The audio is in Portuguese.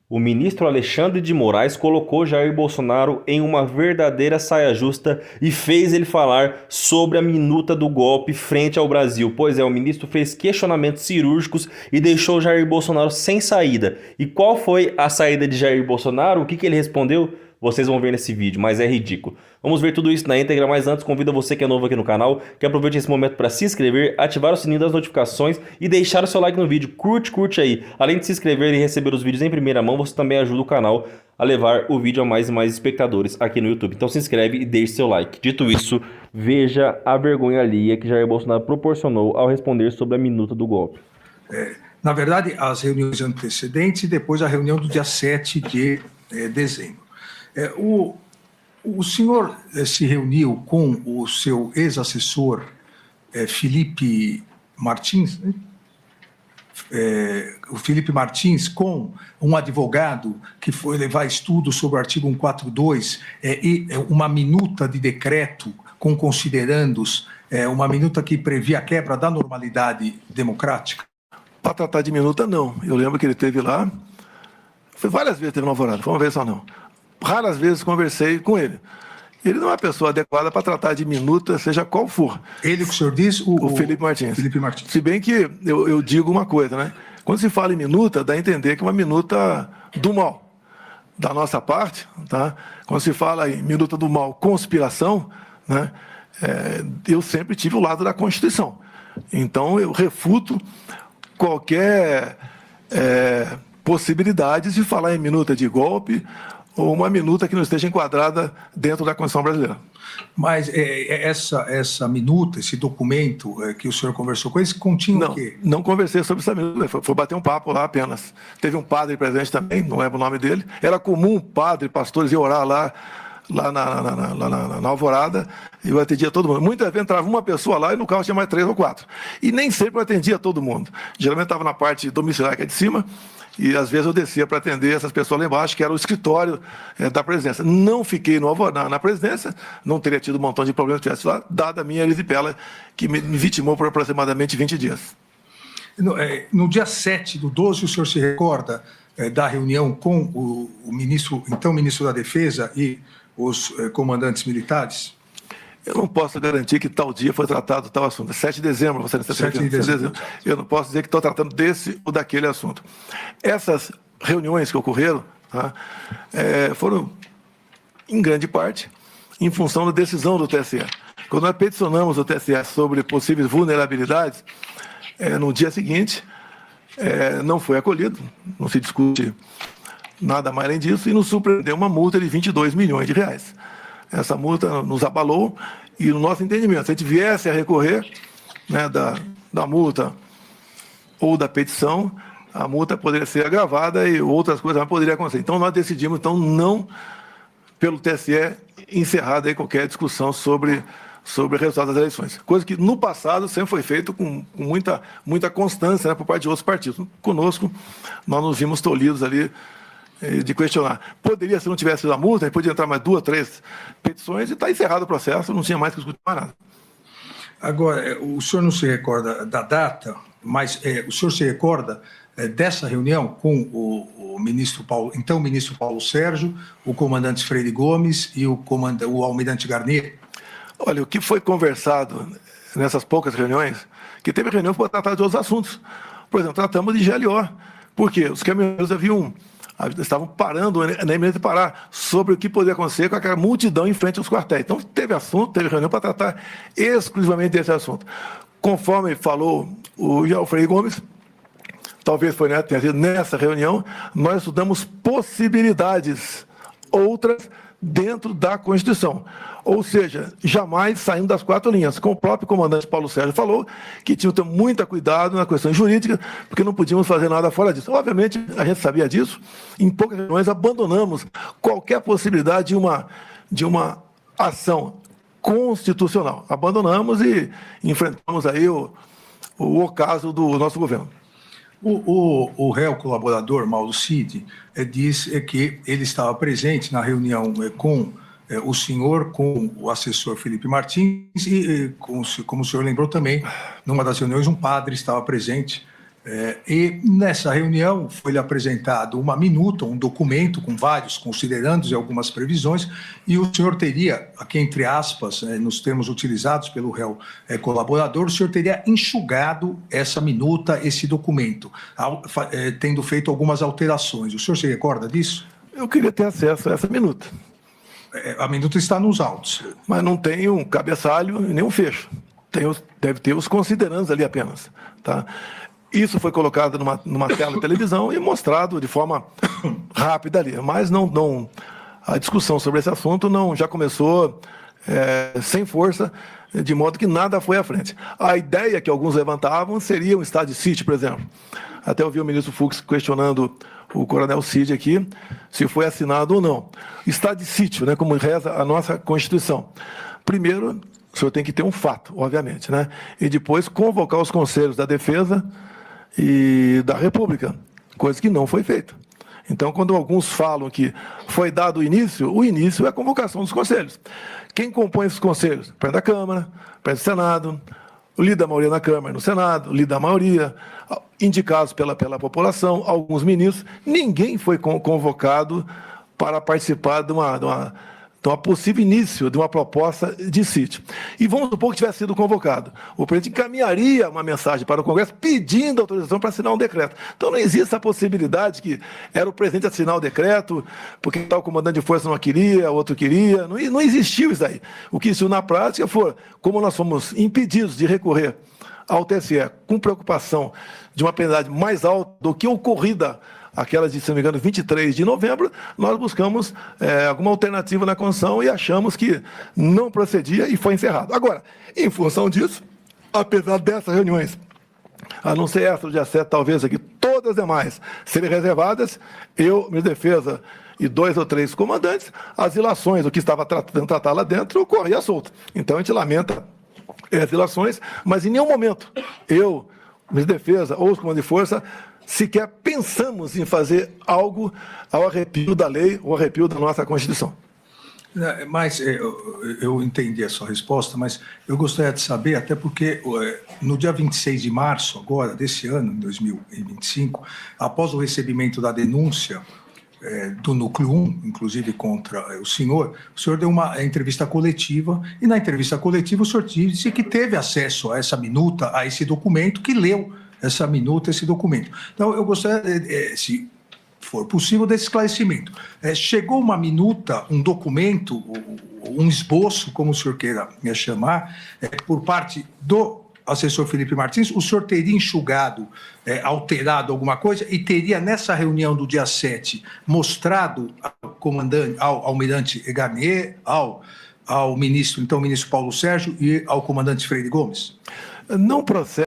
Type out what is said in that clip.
O ministro Alexandre de Moraes colocou Jair Bolsonaro em uma verdadeira saia justa e fez ele falar sobre a minuta do golpe frente ao Brasil. Pois é, o ministro fez questionamentos cirúrgicos e deixou Jair Bolsonaro sem saída. E qual foi a saída de Jair Bolsonaro? O que ele respondeu? Vocês vão ver nesse vídeo, mas é ridículo. Vamos ver tudo isso na íntegra, mas antes convido você que é novo aqui no canal, que aproveite esse momento para se inscrever, ativar o sininho das notificações e deixar o seu like no vídeo. Curte aí. Além de se inscrever e receber os vídeos em primeira mão, você também ajuda o canal a levar o vídeo a mais e mais espectadores aqui no YouTube. Então se inscreve e deixe seu like. Dito isso, veja a vergonha alheia que Jair Bolsonaro proporcionou ao responder sobre a minuta do golpe. Na verdade, as reuniões antecedentes e depois a reunião do dia 7 de dezembro. O senhor se reuniu com o seu ex-assessor Felipe Martins, né? O Felipe Martins, com um advogado que foi levar estudos sobre o artigo 142 e uma minuta de decreto com considerandos, uma minuta que previa a quebra da normalidade democrática? Para tratar de minuta, não. Eu lembro que ele esteve lá, foi várias vezes, teve no Alvorada, foi uma vez só não. Raras vezes conversei com ele. Ele não é uma pessoa adequada para tratar de minuta, seja qual for. Ele que o senhor diz? O Felipe Martins. Felipe Martins. Se bem que eu digo uma coisa, né? Quando se fala em minuta, dá a entender que é uma minuta do mal. Da nossa parte, tá? Quando se fala em minuta do mal, conspiração, né? Eu sempre tive o lado da Constituição. Então, eu refuto qualquer possibilidade de falar em minuta de golpe ou uma minuta que não esteja enquadrada dentro da Constituição brasileira. Mas essa minuta, esse documento que o senhor conversou com eles, continha o quê? Não conversei sobre essa minuta, foi bater um papo lá apenas. Teve um padre presente também, não lembro o nome dele. Era comum padre, pastores iam orar lá na Alvorada, e eu atendia todo mundo. Muitas vezes entrava uma pessoa lá e no carro tinha mais 3 ou 4. E nem sempre eu atendia todo mundo. Geralmente estava na parte domiciliar, que é de cima, e às vezes eu descia para atender essas pessoas lá embaixo, que era o escritório da presidência. Não fiquei na presidência, não teria tido um montão de problemas se estivesse lá, dada a minha erisipela, que me vitimou por aproximadamente 20 dias. No dia 7/12, o senhor se recorda da reunião com o ministro, então ministro da Defesa e os comandantes militares? Eu não posso garantir que tal dia foi tratado tal assunto. 7 de dezembro, você está 7 de dezembro. Eu não posso dizer que estou tratando desse ou daquele assunto. Essas reuniões que ocorreram, tá, foram, em grande parte, em função da decisão do TSE. Quando nós peticionamos o TSE sobre possíveis vulnerabilidades, no dia seguinte, não foi acolhido, não se discute nada mais além disso, e nos surpreendeu uma multa de 22 milhões de reais. Essa multa nos abalou e, no nosso entendimento, se a gente viesse a recorrer, né, da multa ou da petição, a multa poderia ser agravada e outras coisas mais poderiam acontecer. Então, nós decidimos, não, pelo TSE, encerrar daí qualquer discussão sobre o resultado das eleições. Coisa que, no passado, sempre foi feito com muita constância, né, por parte de outros partidos. Conosco, nós nos vimos tolhidos ali de questionar. Poderia, se não tivesse sido a multa, a gente podia entrar mais 2, 3 petições e está encerrado o processo, não tinha mais que discutir mais nada. Agora, o senhor não se recorda da data, mas o senhor se recorda dessa reunião com o ministro então ministro Paulo Sérgio, o comandante Freire Gomes e o almirante Garnier? Olha, o que foi conversado nessas poucas reuniões, que teve reunião para tratar de outros assuntos. Por exemplo, tratamos de GLO, porque os caminhoneiros estavam parando na iminência de parar sobre o que poderia acontecer com aquela multidão em frente aos quartéis. Então, teve reunião para tratar exclusivamente desse assunto. Conforme falou o Freire Gomes, talvez tenha sido nessa reunião, nós estudamos possibilidades outras dentro da Constituição. Ou seja, jamais saindo das 4 linhas. Como o próprio comandante Paulo Sérgio falou, que tinha que ter muito cuidado na questão jurídica, porque não podíamos fazer nada fora disso. Obviamente, a gente sabia disso. Em poucas reuniões, abandonamos qualquer possibilidade de uma ação constitucional. Abandonamos e enfrentamos aí o ocaso do nosso governo. O réu colaborador, Mauro Cid, diz que ele estava presente na reunião com o senhor, com o assessor Felipe Martins e, como o senhor lembrou também, numa das reuniões, um padre estava presente E nessa reunião foi-lhe apresentado uma minuta, um documento com vários considerandos e algumas previsões, e o senhor teria, aqui entre aspas, nos termos utilizados pelo réu colaborador, o senhor teria enxugado essa minuta, esse documento, tendo feito algumas alterações. O senhor se recorda disso? Eu queria ter acesso a essa minuta. A minuta está nos autos. Mas não tem um cabeçalho e nem um fecho. Deve ter os considerandos ali apenas. Tá? Isso foi colocado numa tela de televisão e mostrado de forma rápida ali. Mas a discussão sobre esse assunto já começou sem força, de modo que nada foi à frente. A ideia que alguns levantavam seria um estado de sítio, por exemplo. Até ouvi o ministro Fux questionando o coronel Cid aqui, se foi assinado ou não. Estado de sítio, né, como reza a nossa Constituição. Primeiro, o senhor tem que ter um fato, obviamente, né? E depois convocar os conselhos da Defesa e da República, coisa que não foi feita. Então, quando alguns falam que foi dado o início é a convocação dos conselhos. Quem compõe esses conselhos? Presidente da Câmara, presidente do Senado, o líder da maioria na Câmara e no Senado, o líder da maioria, indicados pela população, alguns ministros. Ninguém foi convocado para participar de uma possível início de uma proposta de sítio. E vamos supor que tivesse sido convocado. O presidente encaminharia uma mensagem para o Congresso pedindo autorização para assinar um decreto. Então não existe a possibilidade que era o presidente assinar o decreto, porque tal comandante de força não queria, outro queria. Não existiu isso aí. O que existiu na prática foi, como nós fomos impedidos de recorrer ao TSE com preocupação de uma penalidade mais alta do que ocorrida aquela de, se não me engano, 23 de novembro, nós buscamos alguma alternativa na Constituição e achamos que não procedia e foi encerrado. Agora, em função disso, apesar dessas reuniões, a não ser essa do dia 7, talvez aqui, todas as demais serem reservadas, eu, minha defesa e 2 ou 3 comandantes, as ilações, o que estava tentando tratar lá dentro, corria solto. Então, a gente lamenta as ilações, mas em nenhum momento eu, minha defesa ou os comandantes de força, sequer pensamos em fazer algo ao arrepio da lei ou arrepio da nossa Constituição. Mas eu entendi a sua resposta, mas eu gostaria de saber, até porque no dia 26 de março, agora, desse ano, em 2025, após o recebimento da denúncia do Núcleo 1, inclusive contra o senhor deu uma entrevista coletiva, e na entrevista coletiva o senhor disse que teve acesso a essa minuta, a esse documento, que leu essa minuta, esse documento. Então, eu gostaria, se for possível, desse esclarecimento. Chegou uma minuta, um documento, um esboço, como o senhor queira chamar, por parte do assessor Felipe Martins, o senhor teria enxugado, alterado alguma coisa e teria, nessa reunião do dia 7, mostrado ao comandante, ao almirante Garnier, ao ministro, então, ministro Paulo Sérgio e ao comandante Freire Gomes? Não procede